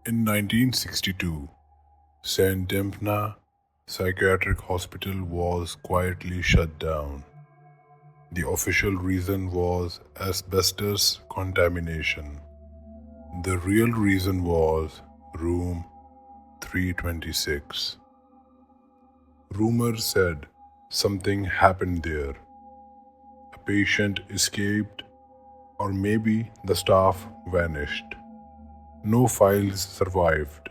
In 1962, St. Dempna Psychiatric Hospital was quietly shut down. The official reason was asbestos contamination. The real reason was room 326. Rumors said something happened there. A patient escaped, or maybe the staff vanished. No files survived,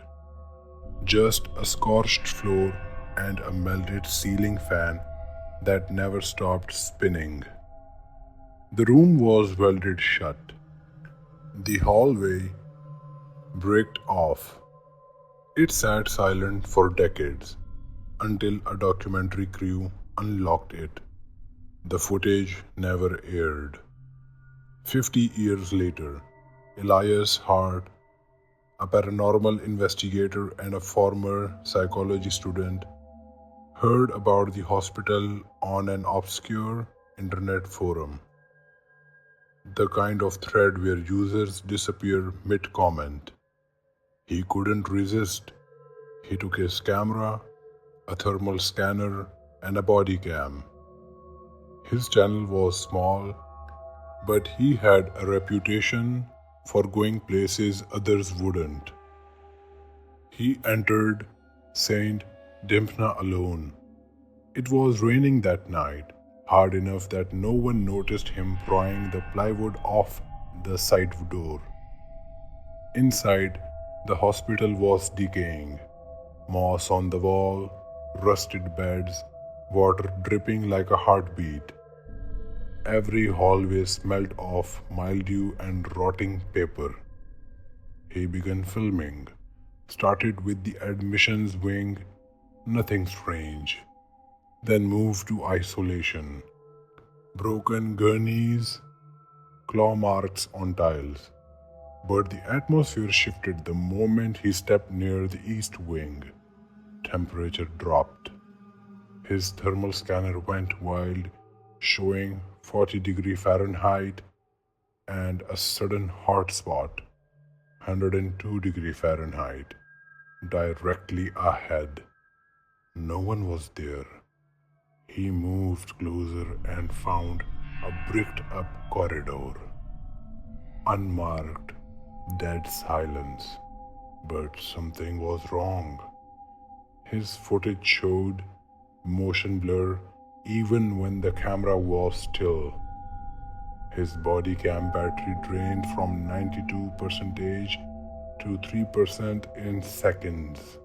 just a scorched floor and a melted ceiling fan that never stopped spinning. The room was welded shut. The hallway bricked off. It sat silent for decades until a documentary crew unlocked it. The footage never aired. 50 years later, Elias Hart, a paranormal investigator and a former psychology student, heard about the hospital on an obscure internet forum. The kind of thread where users disappear mid-comment. He couldn't resist. He took his camera, a thermal scanner, and a body cam. His channel was small, but he had a reputation for going places others wouldn't. He entered St. Dempna alone. It was raining that night, hard enough that no one noticed him prying the plywood off the side door. Inside, the hospital was decaying. Moss on the wall, rusted beds, water dripping like a heartbeat. Every hallway smelled of mildew and rotting paper. He began filming. Started with the admissions wing, nothing strange. Then moved to isolation. Broken gurneys, claw marks on tiles. But the atmosphere shifted the moment he stepped near the east wing. Temperature dropped. His thermal scanner went wild, showing 40 Fahrenheit and a sudden hot spot, 102 Fahrenheit, directly ahead. No one was there. He moved closer and found a bricked up corridor. Unmarked, dead silence. But something was wrong. His footage showed motion blur even when the camera was still. His body cam battery drained from 92% to 3% in seconds.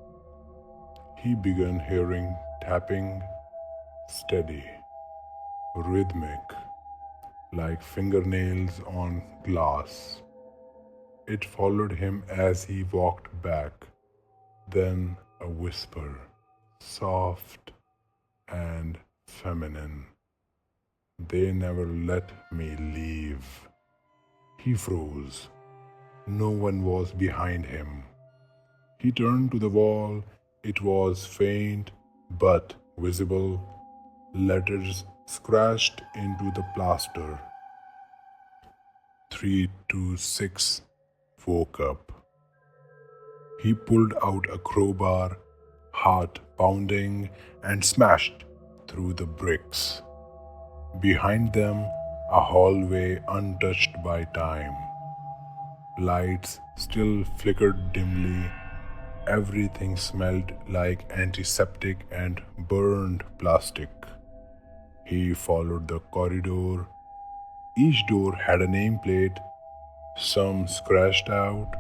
He began hearing tapping, steady, rhythmic, like fingernails on glass. It followed him as he walked back. Then a whisper, soft and feminine. They never let me leave. He froze. No one was behind him. He turned to the wall. It was faint but visible. Letters scratched into the plaster. 326 woke up. He pulled out a crowbar, heart pounding, and smashed through the bricks. Behind them, a hallway untouched by time. Lights still flickered dimly. Everything smelled like antiseptic and burned plastic. He followed the corridor. Each door had a nameplate, some scratched out.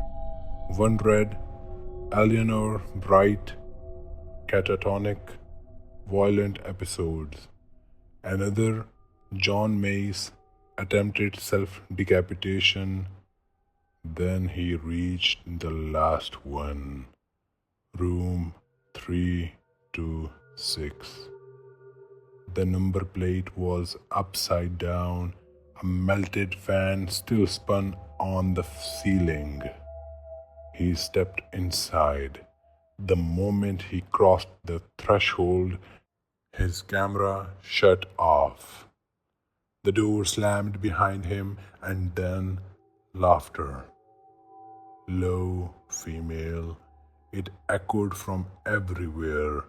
One read, Eleanor Bright, catatonic, violent episodes. Another, John Mace, attempted self-decapitation. Then he reached the last one, room 326. The number plate was upside down. A melted fan still spun on the ceiling. He stepped inside. The moment he crossed the threshold, his camera shut off. The door slammed behind him, and then laughter. low, female. It echoed from everywhere.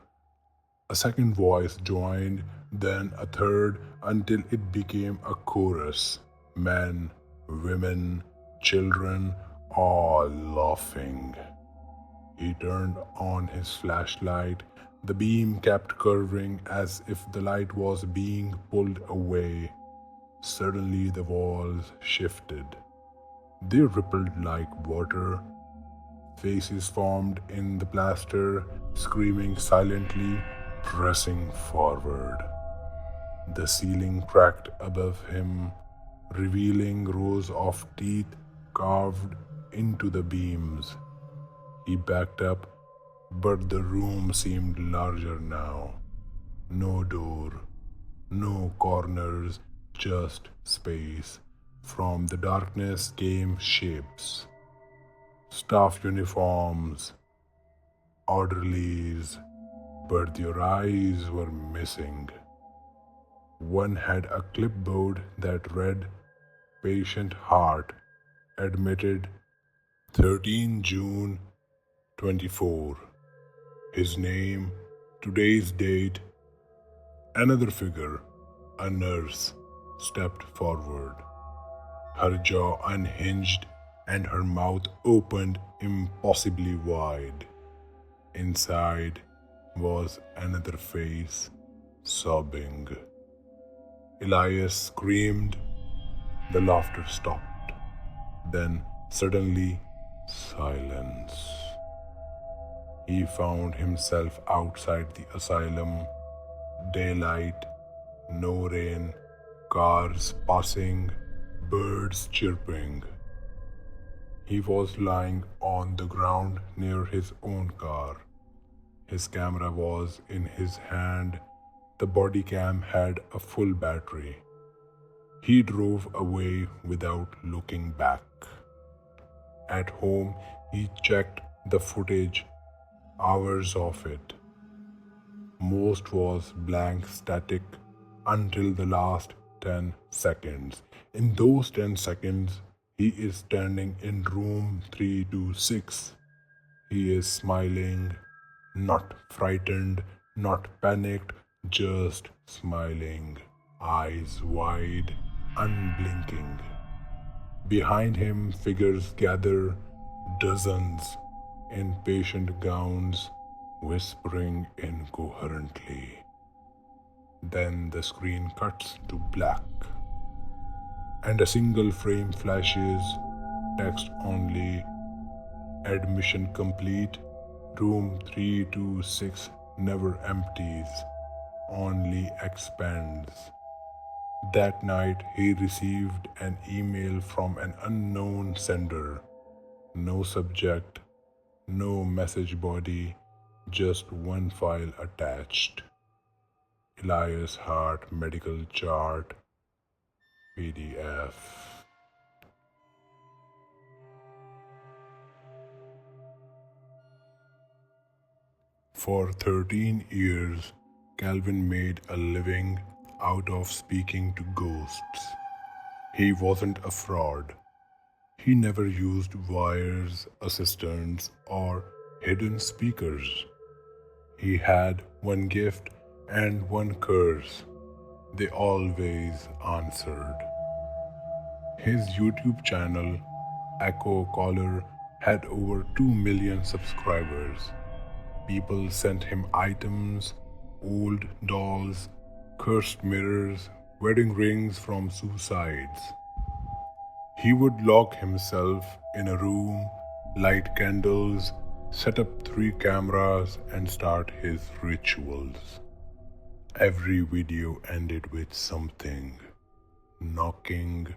A second voice joined, then a third, until it became a chorus. Men, women, children, all laughing. He turned on his flashlight. The beam kept curving as if the light was being pulled away. Suddenly the walls shifted. They rippled like water. Faces formed in the plaster, screaming silently, pressing forward. The ceiling cracked above him, revealing rows of teeth carved into the beams. He backed up, but the room seemed larger now. No door, no corners, just space. From the darkness came shapes. Staff uniforms, orderlies, but their eyes were missing. One had a clipboard that read, "Patient heart, admitted 13 June 24. His name, today's date." Another figure, a nurse, stepped forward. Her jaw unhinged and her mouth opened impossibly wide. Inside was another face, sobbing. Elias screamed. The laughter stopped. Then suddenly, silence. He found himself outside the asylum. Daylight, no rain, cars passing, birds chirping. He was lying on the ground near his own car. His camera was in his hand. The body cam had a full battery. He drove away without looking back. At home, he checked the footage, hours of it. Most was blank static until the last 10 seconds. In those 10 seconds, he is standing in room 326. He is smiling, not frightened, not panicked, just smiling, eyes wide, unblinking. Behind him, figures gather, dozens, in patient gowns, whispering incoherently. Then the screen cuts to black, and a single frame flashes, text only, admission complete, room 326 never empties, only expands. That night he received an email from an unknown sender. No subject, no message body, just one file attached. Elias Hart Medical Chart, PDF. For 13 years, Calvin made a living out of speaking to ghosts. He wasn't a fraud. He never used wires, assistants, or hidden speakers. He had one gift and one curse. They always answered. His YouTube channel, Echo Caller, had over 2 million subscribers. People sent him items, old dolls, cursed mirrors, wedding rings from suicides. He would lock himself in a room, light candles, set up 3 cameras, and start his rituals. Every video ended with something: knocking,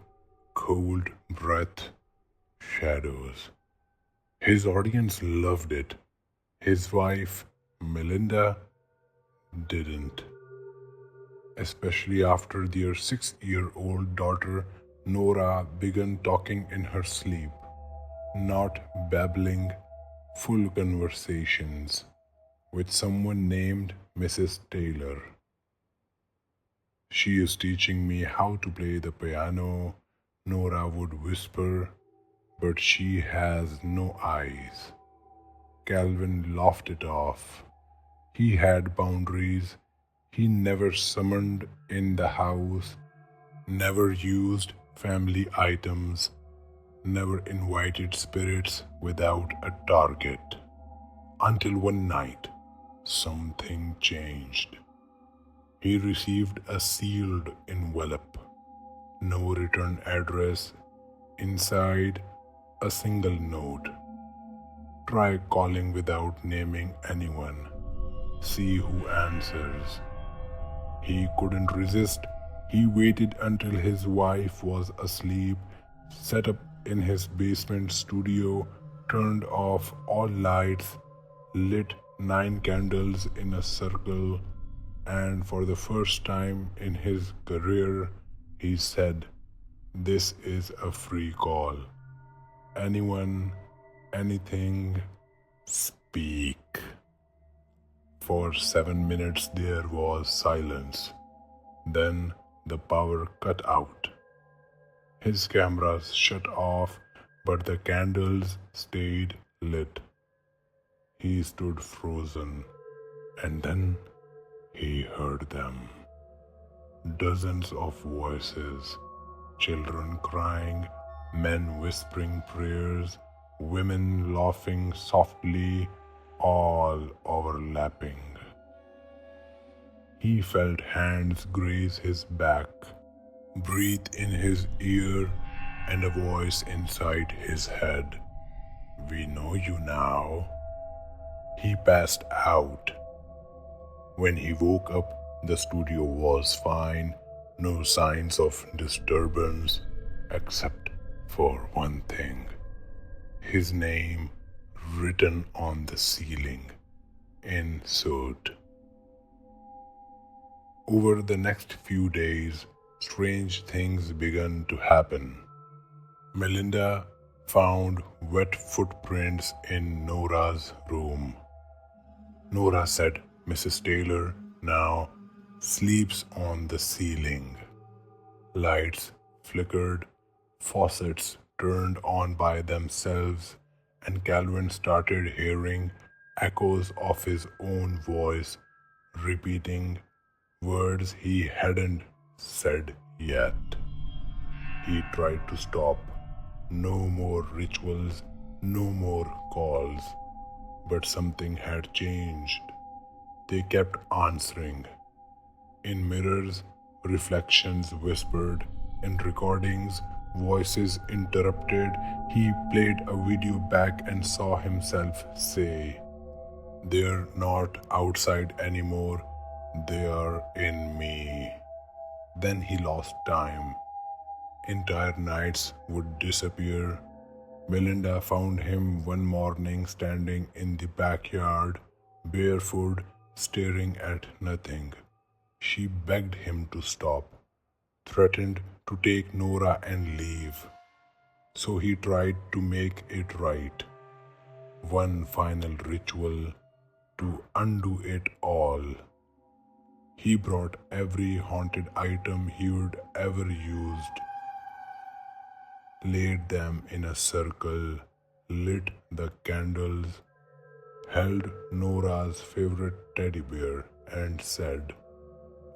cold breath, shadows. His audience loved it. His wife, Melinda, didn't. Especially after their 6-year-old daughter, Nora, began talking in her sleep. Not babbling, full conversations with someone named Mrs. Taylor. "She is teaching me how to play the piano," Nora would whisper. but she has no eyes. Calvin laughed it off. He had boundaries. He never summoned in the house, never used family items, never invited spirits without a target. Until one night, something changed. He received a sealed envelope, no return address, inside a single note. Try calling without naming anyone. See who answers. He couldn't resist. He waited until his wife was asleep, set up in his basement studio, turned off all lights, lit 9 candles in a circle, and for the first time in his career, he said, "This is a free call. Anyone, anything, speak." For 7 minutes there was silence. Then the power cut out. His cameras shut off, but the candles stayed lit. He stood frozen, and then he heard them. Dozens of voices, children crying, men whispering prayers, women laughing softly, all overlapping. He felt hands graze his back, breathe in his ear, and a voice inside his head. "We know you now." He passed out. When he woke up, the studio was fine, no signs of disturbance, except for one thing: his name written on the ceiling in soot. Over the next few days, strange things began to happen. Melinda found wet footprints in Nora's room. Nora said Mrs. Taylor now sleeps on the ceiling. Lights flickered, faucets turned on by themselves, and Calvin started hearing echoes of his own voice repeating words he hadn't said yet. He tried to stop. No more rituals, no more calls. But something had changed. They kept answering. In mirrors, reflections whispered. In recordings, voices interrupted. He played a video back and saw himself say, "They're not outside anymore. They are in me." Then he lost time. Entire nights would disappear. Melinda found him one morning standing in the backyard, barefoot, staring at nothing. She begged him to stop, threatened to take Nora and leave. So he tried to make it right. One final ritual to undo it all. He brought every haunted item he would ever used, laid them in a circle, lit the candles, held Nora's favorite teddy bear, and said,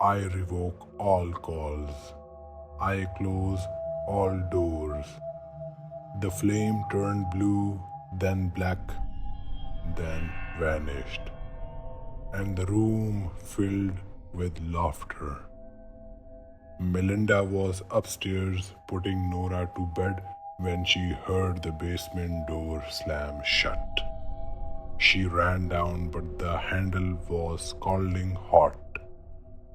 "I revoke all calls. I close all doors." The flame turned blue, then black, then vanished, and the room filled with laughter. Melinda was upstairs putting Nora to bed when she heard the basement door slam shut. She ran down, but the handle was scalding hot.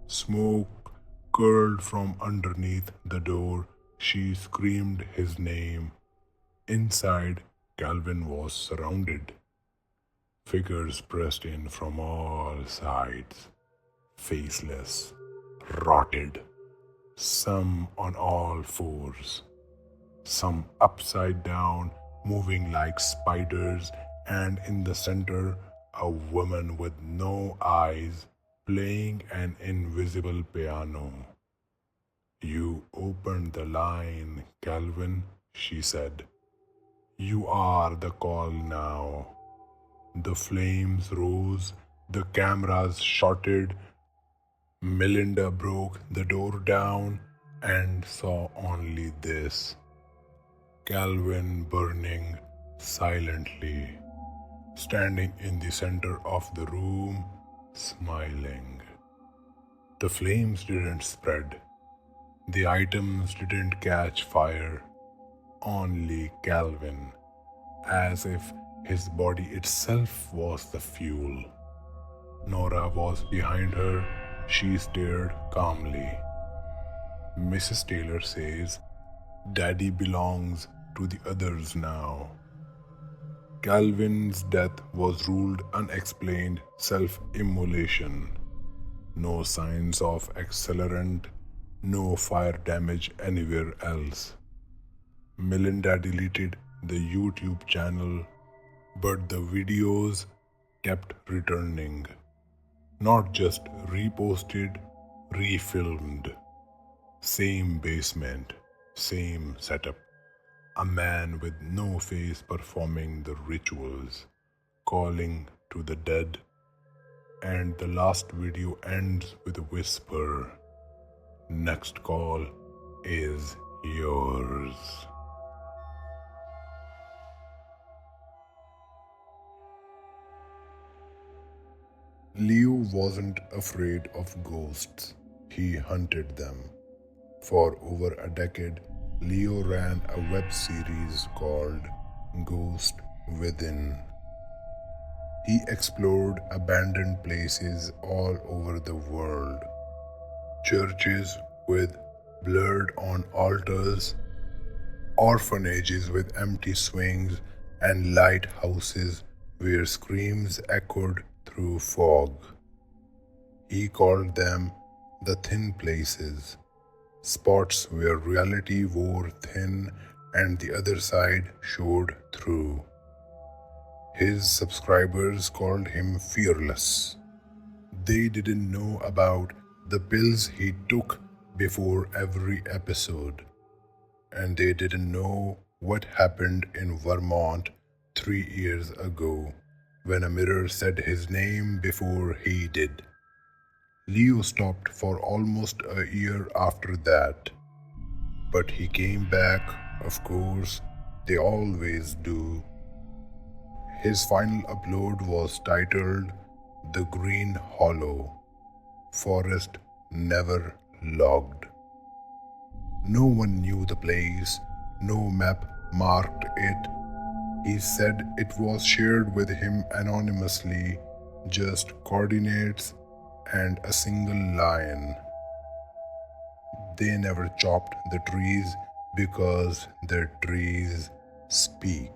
Smoke curled from underneath the door. She screamed his name. Inside, Calvin was surrounded. Figures pressed in from all sides, faceless, rotted, some on all fours, some upside down, moving like spiders, and in the center, a woman with no eyes playing an invisible piano. "You opened the line, Calvin," she said. You are the call now. The flames rose, the cameras shotted. Melinda broke the door down and saw only this: Calvin burning silently, standing in the center of the room, smiling. The flames didn't spread. The items didn't catch fire. Only Calvin, as if his body itself was the fuel. Nora was behind her. She stared calmly. Mrs. Taylor says, "Daddy belongs to the others now." Calvin's death was ruled unexplained self-immolation. No signs of accelerant, no fire damage anywhere else. Melinda deleted the YouTube channel, but the videos kept returning. Not just reposted, refilmed. Same basement, same setup. A man with no face performing the rituals, calling to the dead, and the last video ends with a whisper: "Next call is yours." Leo wasn't afraid of ghosts. He hunted them. For over a decade, Leo ran a web series called Ghost Within. He explored abandoned places all over the world. Churches with blood-on altars, orphanages with empty swings, and lighthouses where screams echoed through fog. He called them the thin places, spots where reality wore thin and the other side showed through. His subscribers called him fearless. They didn't know about the pills he took before every episode, and they didn't know what happened in Vermont 3 years ago when a mirror said his name before he did. Leo stopped for almost a year after that, but he came back, of course, they always do. His final upload was titled The Green Hollow, Forest Never Logged. No one knew the place, no map marked it. He said it was shared with him anonymously, just coordinates and a single line. They never chopped the trees because the trees speak.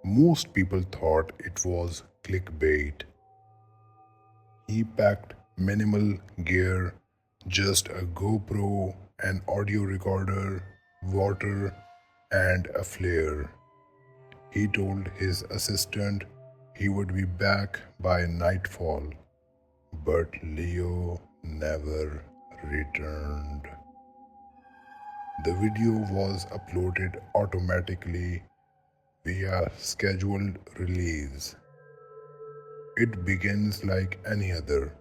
Most people thought it was clickbait. He packed minimal gear, just a GoPro, an audio recorder, water, and a flare. He told his assistant he would be back by nightfall, but Leo never returned. The video was uploaded automatically via scheduled release. It begins like any other: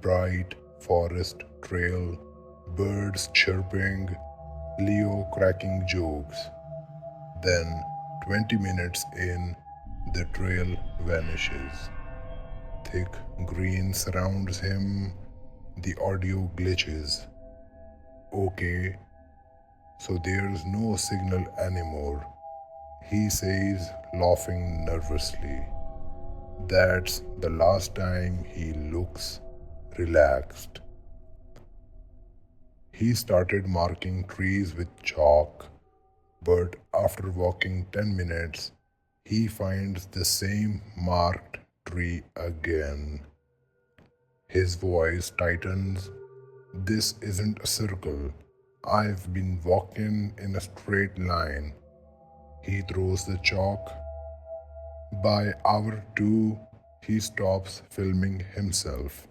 bright forest trail, birds chirping, Leo cracking jokes. Then, 20 minutes in, the trail vanishes. Thick green surrounds him, the audio glitches. Okay, so there's no signal anymore, he says, laughing nervously. That's the last time he looks relaxed. He started marking trees with chalk, but after walking 10 minutes, he finds the same marked tree again. His voice tightens. This isn't a circle. I've been walking in a straight line. He throws the chalk. By hour 2, he stops filming himself.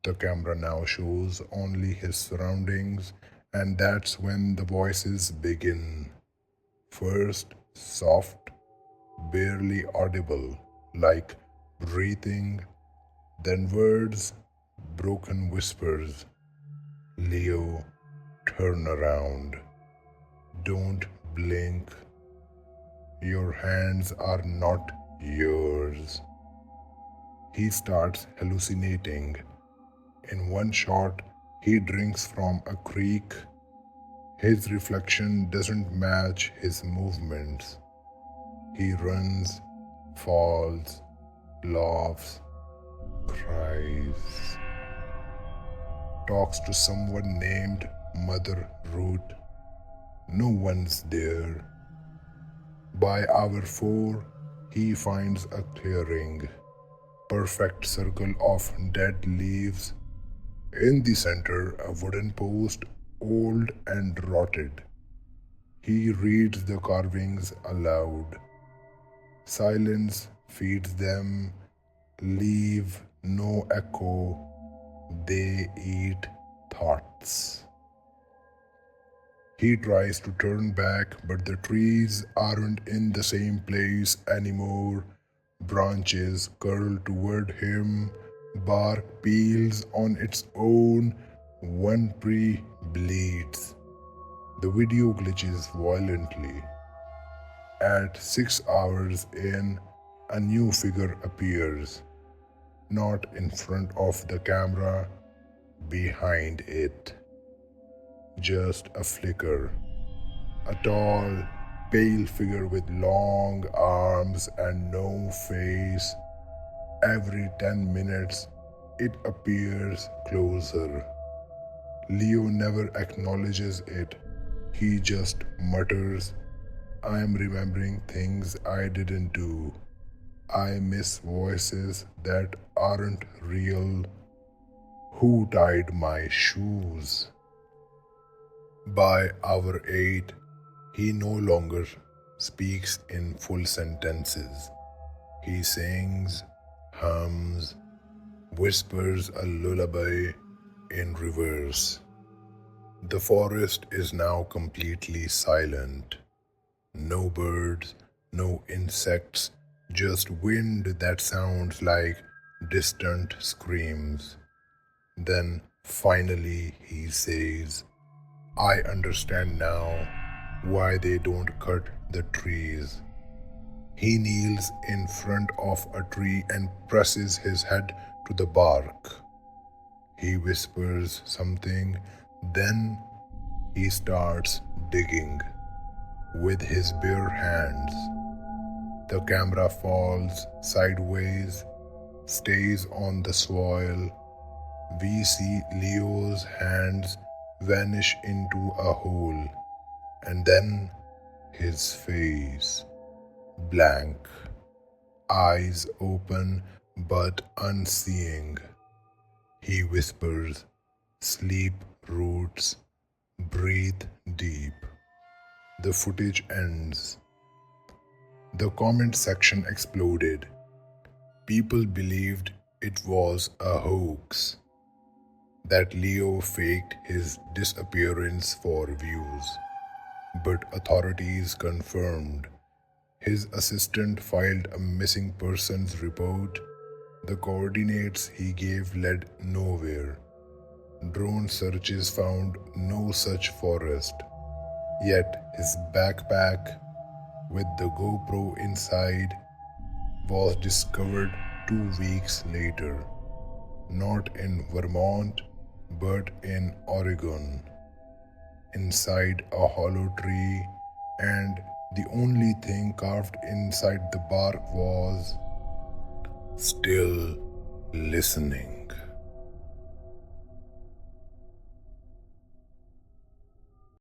The camera now shows only his surroundings, and that's when the voices begin. First, soft, barely audible, like breathing, then words, broken whispers. Leo, turn around. Don't blink. Your hands are not yours. He starts hallucinating. In one shot, he drinks from a creek. His reflection doesn't match his movements. He runs, falls, laughs, cries, talks to someone named Mother Root. No one's there. By hour 4, he finds a clearing, perfect circle of dead leaves. In the center, a wooden post, old and rotted. He reads the carvings aloud. Silence feeds them, leave no echo. They eat thoughts. He tries to turn back, but the trees aren't in the same place anymore. Branches curl toward him, bark peels on its own, one tree bleeds. The video glitches violently. At 6 hours in, a new figure appears, not in front of the camera, behind it. Just a flicker. A tall, pale figure with long arms and no face. Every 10 minutes, it appears closer. Leo never acknowledges it. He just mutters, I am remembering things I didn't do. I miss voices that aren't real. Who tied my shoes? By hour 8, he no longer speaks in full sentences. He sings, hums, whispers a lullaby in reverse. The forest is now completely silent. No birds, no insects, just wind that sounds like distant screams. Then finally he says, I understand now why they don't cut the trees. He kneels in front of a tree and presses his head to the bark. He whispers something, then he starts digging with his bare hands. The camera falls sideways, stays on the soil. We see Leo's hands vanish into a hole, and then his face, blank, eyes open but unseeing. He whispers, sleep roots, breathe deep. The footage ends. The comment section exploded. People believed it was a hoax, that Leo faked his disappearance for views. But authorities confirmed. His assistant filed a missing persons report. The coordinates he gave led nowhere. Drone searches found no such forest. Yet his backpack with the GoPro inside was discovered 2 weeks later. Not in Vermont, but in Oregon, inside a hollow tree, and the only thing carved inside the bark was, still listening.